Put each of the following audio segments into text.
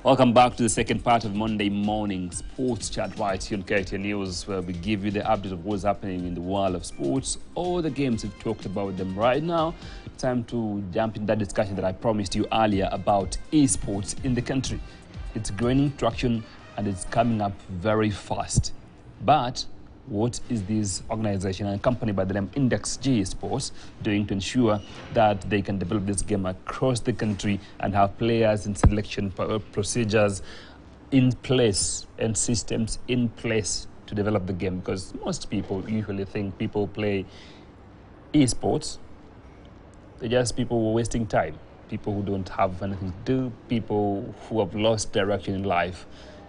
Welcome back to the second part of Monday Morning Sports Chat right here on KTN News, where we give you the update of what's happening in the world of sports, all the games we've talked about them right now. Time to jump in that discussion that I promised you earlier about esports in the country. It's gaining traction and it's coming up very fast. But what is this organization and company by the name Index G Sports doing to ensure that they can develop this game across the country and have players and selection procedures in place and systems in place to develop the game? Because most people usually think people play esports, they're just people who are wasting time, people who don't have anything to do, people who have lost direction in life.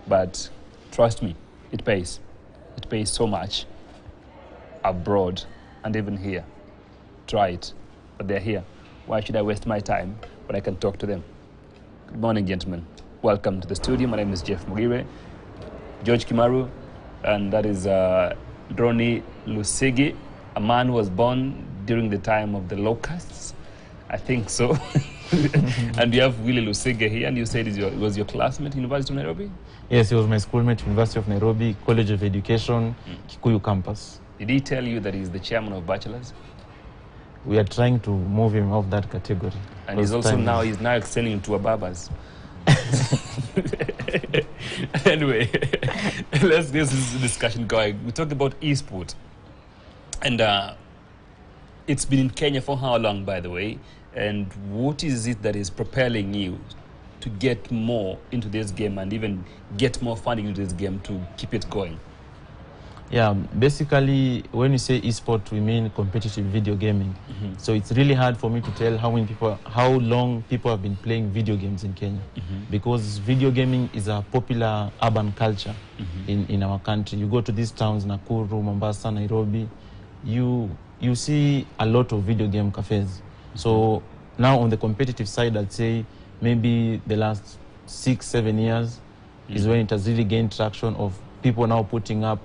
But trust me, it pays. It pays so much abroad and even here. Try it. But they're here. Why should I waste my time when I can talk to them? Good morning, gentlemen. Welcome to the studio. My name is Jeff Mugire, George Kimaru, and that is Ronnie Lusigi, a man who was born during the time of the locusts. I think so. And we have Willie Lusigi here, and you said it was your classmate at University of Nairobi? Yes, he was my schoolmate, University of Nairobi, College of Education, Kikuyu campus. Did he tell you that he's the chairman of bachelors? We are trying to move him off that category. And he's also now extending to a barbers. Anyway, let's get this discussion going. We talked about esports, and it's been in Kenya for how long, by the way? And what is it that is propelling you to get more into this game and even get more funding into this game to keep it going? Yeah, basically, when you say esport, we mean competitive video gaming. So it's really hard for me to tell how long people have been playing video games in Kenya, because video gaming is a popular urban culture in our country. You go to these towns, Nakuru, Mombasa, Nairobi, you see a lot of video game cafes. So now on the competitive side, I'd say maybe the last 6-7 years is when it has really gained traction of people now putting up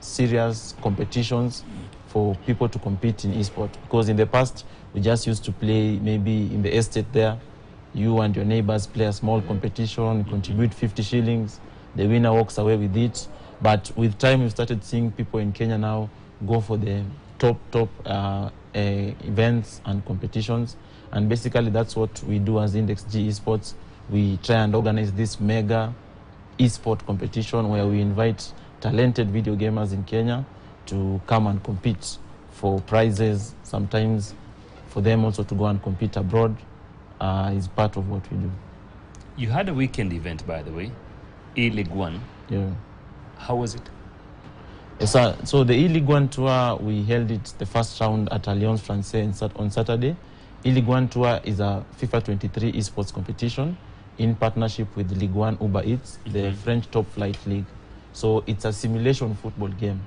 serious competitions for people to compete in esports. Because in the past, we just used to play maybe in the estate there. You and your neighbors play a small competition, contribute 50 shillings, the winner walks away with it. But with time, we've started seeing people in Kenya now go for the top events and competitions. And basically that's what we do as Index G Esports. We try and organize this mega esport competition where we invite talented video gamers in Kenya to come and compete for prizes, sometimes for them also to go and compete abroad is part of what we do. You had a weekend event, by the way, E-League One. Yeah. How was it? Yes, so the E-League One tour, we held it the first round at Alliance Francaise on Saturday. E-League One tour is a FIFA 23 esports competition in partnership with Ligue 1 Uber Eats, the French top flight league. So it's a simulation football game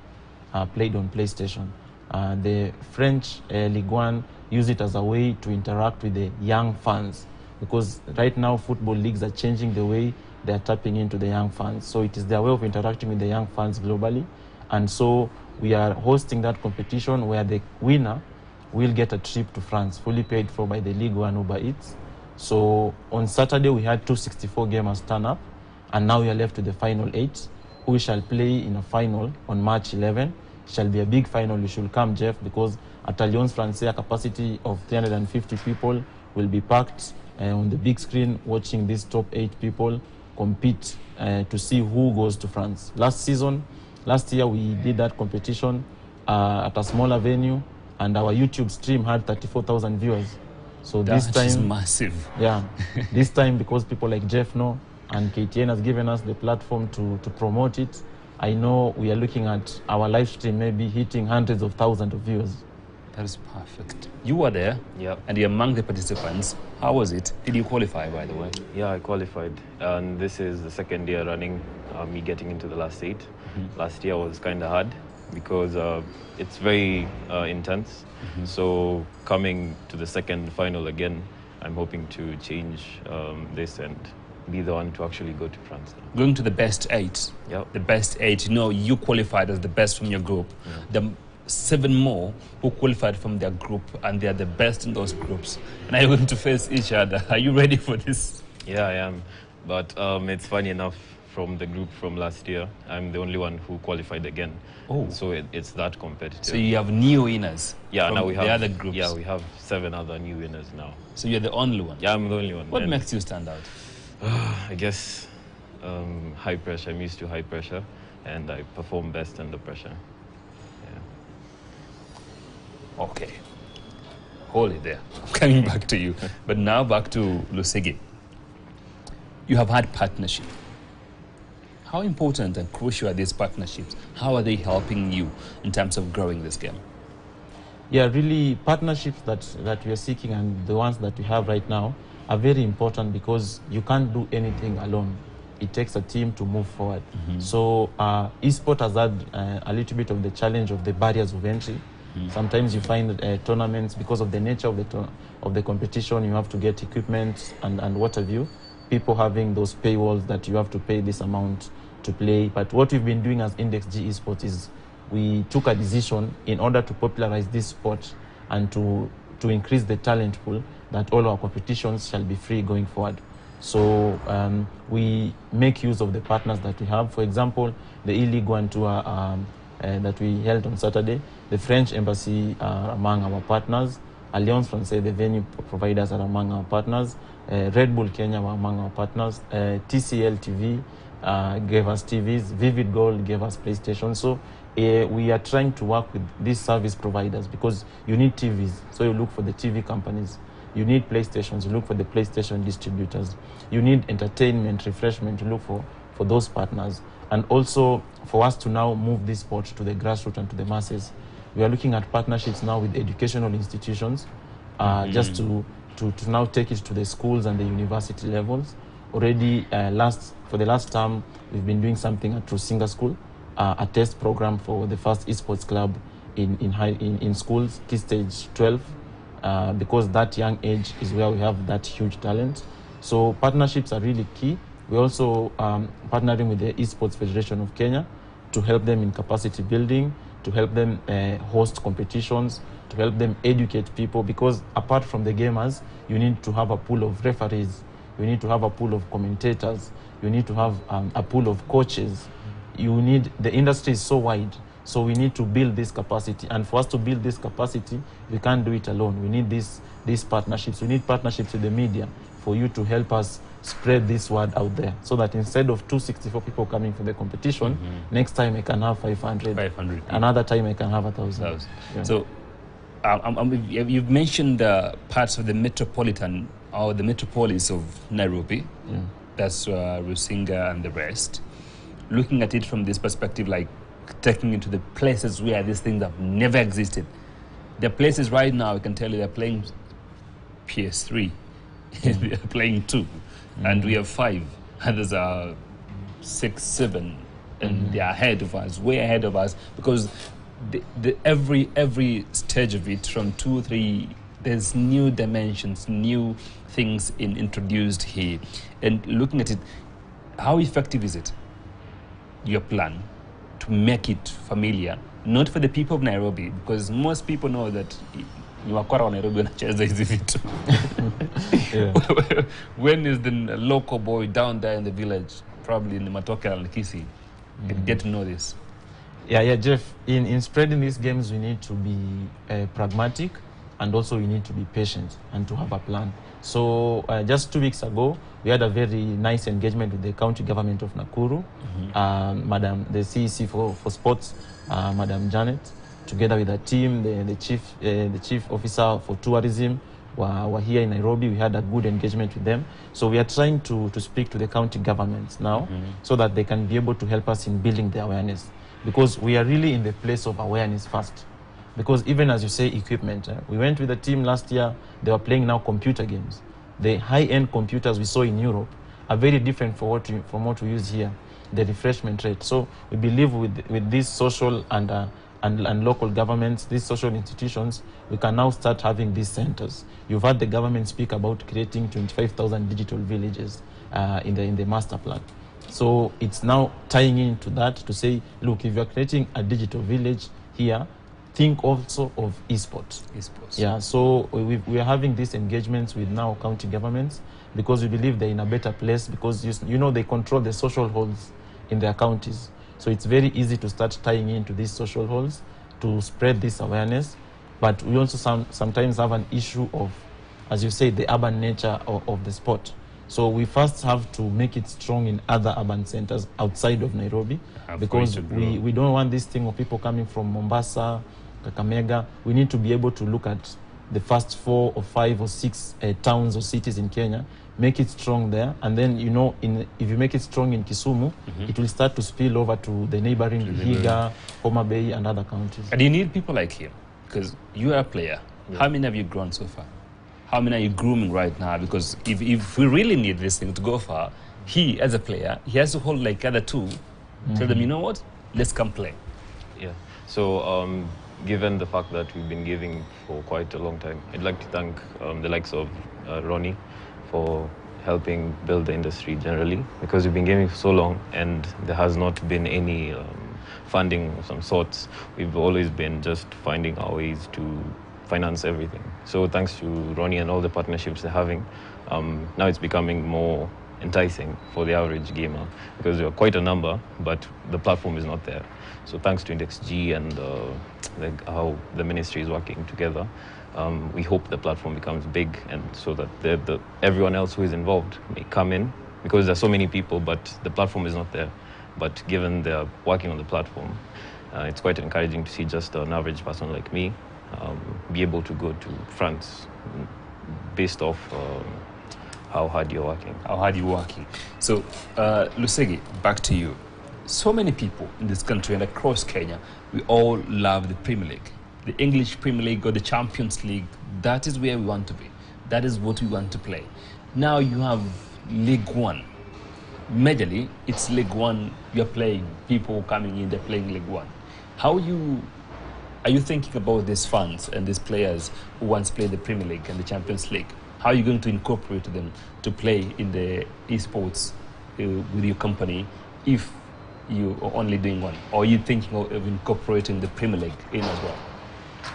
played on PlayStation. The French Ligue 1 use it as a way to interact with the young fans, because right now football leagues are changing the way they are tapping into the young fans. So it is their way of interacting with the young fans globally. And so we are hosting that competition where the winner will get a trip to France, fully paid for by the Ligue 1 Uber Eats. So on Saturday, we had 264 gamers turn up, and now we are left with the final 8, who shall play in a final on March 11. It shall be a big final. You should come, Jeff, because at Alliance Francaise, a capacity of 350 people will be packed on the big screen watching these top 8 people compete to see who goes to France. Last year, we did that competition at a smaller venue, and our YouTube stream had 34,000 viewers. So this time is massive. Yeah, this time, because people like Jeff know, and KTN has given us the platform to promote it, I know we are looking at our live stream maybe hitting hundreds of thousands of viewers. That is perfect. You were there, Yep. and you're among the participants. How was it? Did you qualify, by the way? Yeah, I qualified, and this is the second year running me getting into the last 8. Last year was kind of hard because it's very intense. So coming to the second final again, I'm hoping to change this and be the one to actually go to France now. Going to the best 8. Yep. The best 8. You know, you qualified as the best from your group. The 7 more who qualified from their group, and they're the best in those groups. And are you going to face each other? Are you ready for this? Yeah, I am. But it's funny enough, from the group from last year, I'm the only one who qualified again. Oh. So it's that competitive. So you have new winners. Yeah, from now we have the other groups. Yeah, we have 7 other new winners now. So you're the only one. Yeah, I'm the only one. What makes you stand out? I guess high pressure. I'm used to high pressure, and I perform best under pressure. Yeah. Okay. Hold it there. Coming back to you. But now back to Lusigi. You have had partnership. How important and crucial are these partnerships? How are they helping you in terms of growing this game? Yeah, really, partnerships that we are seeking and the ones that we have right now are very important because you can't do anything alone. It takes a team to move forward. So esport has had a little bit of the challenge of the barriers of entry. Sometimes you find tournaments, because of the nature of the competition, you have to get equipment and what have you. People having those paywalls that you have to pay this amount to play. But what we've been doing as Index G Esports is we took a decision in order to popularize this sport and to increase the talent pool, that all our competitions shall be free going forward. So we make use of the partners that we have. For example, the E-League One tour that we held on Saturday, the French embassy are among our partners. Alliance Francaise, the venue providers, are among our partners. Red Bull Kenya were among our partners. TCL TV gave us TVs. Vivid Gold gave us PlayStation. So we are trying to work with these service providers because you need TVs. So you look for the TV companies. You need PlayStations. You look for the PlayStation distributors. You need entertainment, refreshment. You look for those partners. And also for us to now move this sport to the grassroots and to the masses, we are looking at partnerships now with educational institutions, just to now take it to the schools and the university levels. Already, for the last term, we've been doing something at Rusinga School, a test program for the first esports club in schools, key stage 12, because that young age is where we have that huge talent. So partnerships are really key. We're also partnering with the Esports Federation of Kenya to help them in capacity building, to help them host competitions, to help them educate people, because apart from the gamers, you need to have a pool of referees, you need to have a pool of commentators, you need to have a pool of coaches. The industry is so wide, so we need to build this capacity. And for us to build this capacity, we can't do it alone. We need these partnerships. We need partnerships with the media for you to help us spread this word out there, so that instead of 264 people coming for the competition, next time I can have 500. Another time I can have 1,000. Yeah. So you've mentioned parts of the metropolitan or the metropolis of Nairobi. That's Rusinga and the rest. Looking at it from this perspective, like taking it to the places where these things have never existed. The places right now, I can tell you, they're playing PS3. They're playing 2. And we have 5. Others are 6, 7. And they are ahead of us, way ahead of us. Because every stage of it, from 2, 3, there's new dimensions, new things introduced here. And looking at it, how effective is it, your plan, to make it familiar? Not for the people of Nairobi, because most people know that ni wakora wa Nairobi wanacheza hizi vitu. When is the local boy down there in the village, probably in Matoke and Kisi, get to know this? Yeah, Jeff. In spreading these games, we need to be pragmatic, and also we need to be patient and to have a plan. So just 2 weeks ago, we had a very nice engagement with the county government of Nakuru, the CEC for sports, Madam Janet, together with the team, the chief officer for tourism were here in Nairobi. We had a good engagement with them. So we are trying to speak to the county governments now, so that they can be able to help us in building the awareness, because we are really in the place of awareness first. Because even as you say, equipment, we went with the team last year, they were playing now computer games. The high-end computers we saw in Europe are very different from what we use here, the refreshment rate. So we believe with these social and local governments, these social institutions, we can now start having these centers. You've heard the government speak about creating 25,000 digital villages in the master plan. So it's now tying into that to say, look, if you're creating a digital village here, think also of esports. Esports. Yeah, so we are having these engagements with now county governments because we believe they're in a better place because, you know, they control the social halls in their counties. So it's very easy to start tying into these social halls to spread this awareness. But we also sometimes have an issue of, as you say, the urban nature of the sport. So we first have to make it strong in other urban centers outside of Nairobi, because we don't want this thing of people coming from Mombasa, Kakamega. We need to be able to look at the first 4 or 5 or 6 towns or cities in Kenya, make it strong there, and then, you know, if you make it strong in Kisumu, it will start to spill over to the neighboring Vihiga, Homa Bay, and other counties. And you need people like him, because you are a player. Yeah. How many have you grown so far? How many are you grooming right now? Because if we really need this thing to go far, he, as a player, he has to hold like other two, tell them, you know what, let's come play. Yeah. So, given the fact that we've been giving for quite a long time, I'd like to thank the likes of Ronnie for helping build the industry generally, because we've been giving for so long and there has not been any funding of some sorts. We've always been just finding our ways to finance everything. So thanks to Ronnie and all the partnerships they're having, now it's becoming more enticing for the average gamer, because we are quite a number, but the platform is not there. So thanks to Index G and how the ministry is working together, we hope the platform becomes big, and so that everyone else who is involved may come in, because there's so many people, but the platform is not there. But given they're working on the platform, it's quite encouraging to see just an average person like me be able to go to France based off how hard you're working. How hard you're working. So, Lusegi, back to you. So many people in this country and across Kenya, we all love the Premier League. The English Premier League or the Champions League, that is where we want to be. That is what we want to play. Now you have League One. Majorly, it's League One you're playing. People coming in, they're playing League One. Are you thinking about these fans and these players who once played the Premier League and the Champions League? How are you going to incorporate them to play in the esports with your company if you are only doing one? Or are you thinking of incorporating the Premier League in as well?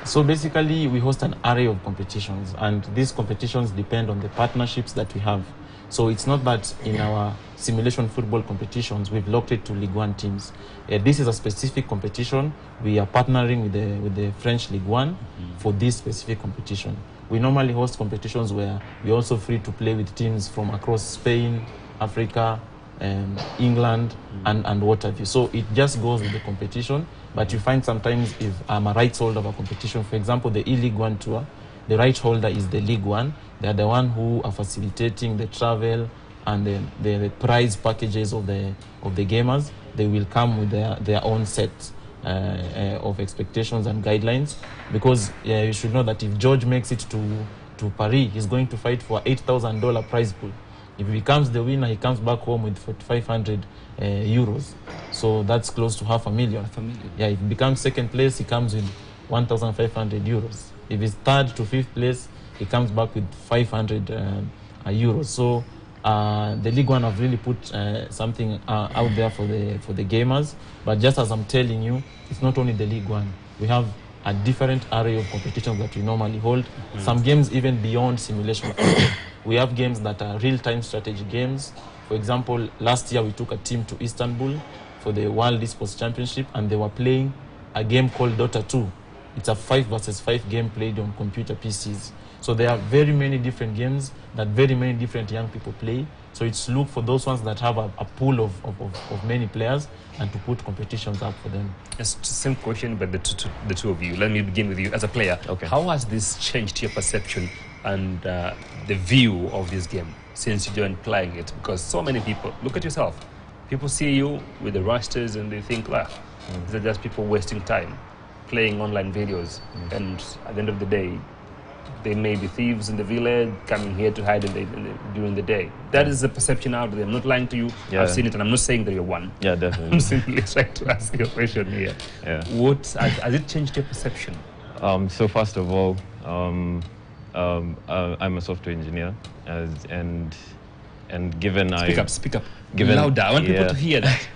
So basically, we host an array of competitions, and these competitions depend on the partnerships that we have. So it's not that in our simulation football competitions, we've locked it to Ligue 1 teams. This is a specific competition. We are partnering with the French Ligue 1 for this specific competition. We normally host competitions where we're also free to play with teams from across Spain, Africa, England, and what have you. So it just goes with the competition. But you find sometimes if I'm a rights holder of a competition, for example, the E-League 1 tour, the right holder is the League 1. They are the one who are facilitating the travel and the prize packages of the gamers. They will come with their own set of expectations and guidelines, because you should know that if George makes it to Paris, he's going to fight for $8,000 prize pool. If he becomes the winner, he comes back home with 4,500 euros. So that's close to $500,000. Yeah, if he becomes second place, he comes with 1,500 euros. If he's third to fifth place, he comes back with 500 euros. So the League One have really put something out there for the gamers. But just as I'm telling you, it's not only the League One. We have a different array of competitions that we normally hold. Some games even beyond simulation. We have games that are real-time strategy games. For example, last year we took a team to Istanbul for the World Esports Championship, and they were playing a game called Dota 2. It's a 5 versus 5 game played on computer PCs. So there are very many different games that very many different young people play. So it's look for those ones that have a pool of many players and to put competitions up for them. It's the same question, but the two of you. Let me begin with you as a player. Okay. How has this changed your perception and the view of this game since you joined playing it? Because so many people, look at yourself, people see you with the rosters and they think, these are just people wasting time playing online videos. And at the end of the day, they may be thieves in the village coming here to hide during the day. That is the perception out there. I'm not lying to you. Yeah. I've seen it, and I'm not saying that you're one. Yeah, definitely. I'm simply trying to ask you a question here. Yeah. What has it changed your perception? So first of all, I'm a software engineer, and given speak up, louder. I want people to hear that.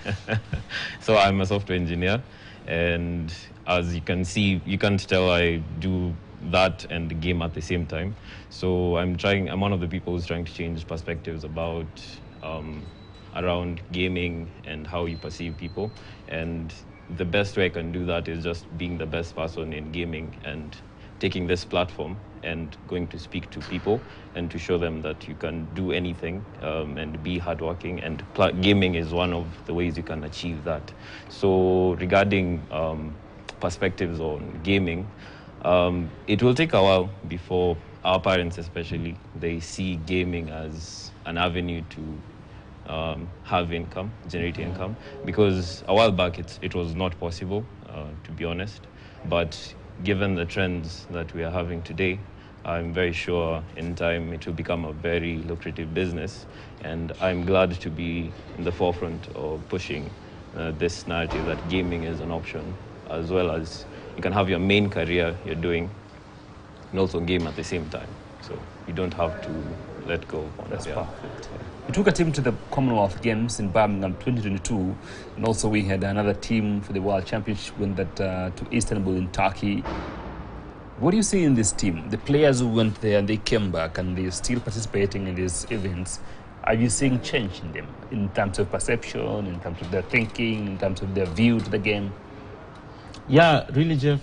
So I'm a software engineer, and as you can see, you can't tell I do that and the game at the same time. So I'm one of the people who's trying to change perspectives about around gaming and how you perceive people. And the best way I can do that is just being the best person in gaming and taking this platform and going to speak to people and to show them that you can do anything and be hardworking, and gaming is one of the ways you can achieve that. So regarding perspectives on gaming, it will take a while before our parents especially, they see gaming as an avenue to have income, generate income, because a while back it was not possible, to be honest. But given the trends that we are having today, I'm very sure in time it will become a very lucrative business, and I'm glad to be in the forefront of pushing this narrative that gaming is an option, as well as you can have your main career you're doing and also game at the same time. So you don't have to let go of one. That's perfect. You took a team to the Commonwealth Games in Birmingham 2022, and also we had another team for the World Championship when that to Istanbul in Turkey. What do you see in this team? The players who went there and they came back and they're still participating in these events. Are you seeing change in them in terms of perception, in terms of their thinking, in terms of their view to the game? Yeah, really, Jeff,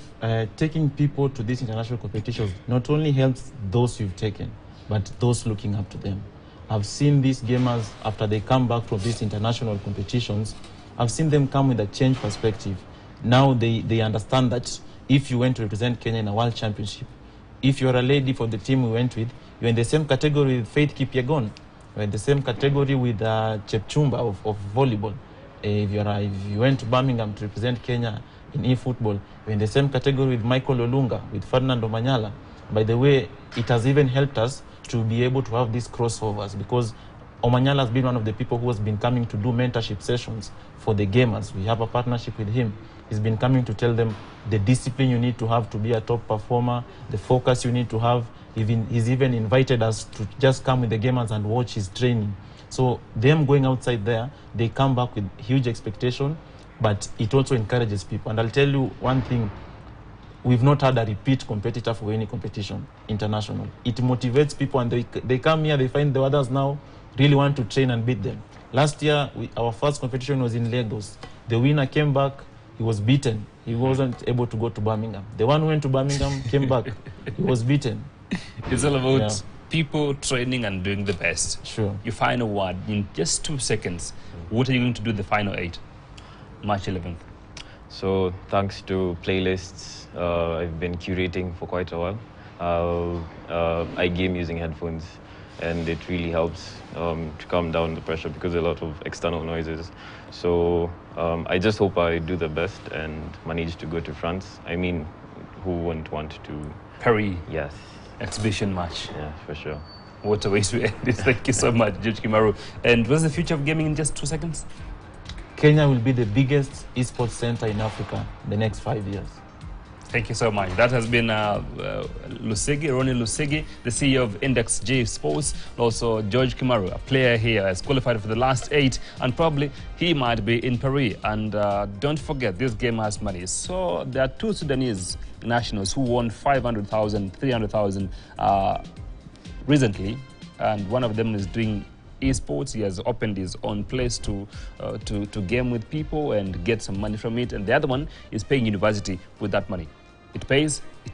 taking people to these international competitions not only helps those you've taken, but those looking up to them. I've seen these gamers, after they come back from these international competitions, I've seen them come with a changed perspective. Now they understand that if you went to represent Kenya in a world championship, if you're a lady for the team we went with, you're in the same category with Faith Kipyegon. You're in the same category with Chepchumba of volleyball. If you went to Birmingham to represent Kenya in e-football, you're in the same category with Michael Olunga, with Fernando Manyala. By the way, it has even helped us to be able to have these crossovers, because Omanyala has been one of the people who has been coming to do mentorship sessions for the gamers. We have a partnership with him. He's been coming to tell them the discipline you need to have to be a top performer, the focus you need to have. He's even invited us to just come with the gamers and watch his training. So them going outside there, they come back with huge expectation, but it also encourages people. And I'll tell you one thing, we've not had a repeat competitor for any competition, international. It motivates people, and they come here, they find the others now really want to train and beat them. Last year, our first competition was in Lagos. The winner came back, he was beaten. He wasn't able to go to Birmingham. The one who went to Birmingham came back, he was beaten. It's all about people training and doing the best. Sure. Your final word in just 2 seconds. What are you going to do the final 8, March 11th? So thanks to playlists I've been curating for quite a while. I game using headphones, and it really helps to calm down the pressure because there are a lot of external noises. So I just hope I do the best and manage to go to France. I mean, who wouldn't want to? Paris. Yes. Exhibition match. Yeah, for sure. What a way to end this. Thank you so much, George Kimaru. And what's the future of gaming in just 2 seconds? Kenya will be the biggest esports center in Africa in the next 5 years. Thank you so much. That has been Lusigi, Ronnie Lusigi, the CEO of Index J Sports. Also, George Kimaru, a player here, has qualified for the last 8, and probably he might be in Paris. And don't forget, this game has money. So there are 2 Sudanese nationals who won 500,000, 300,000 recently, and one of them is doing esports. He has opened his own place to game with people and get some money from it, and the other one is paying university with that money. It pays. It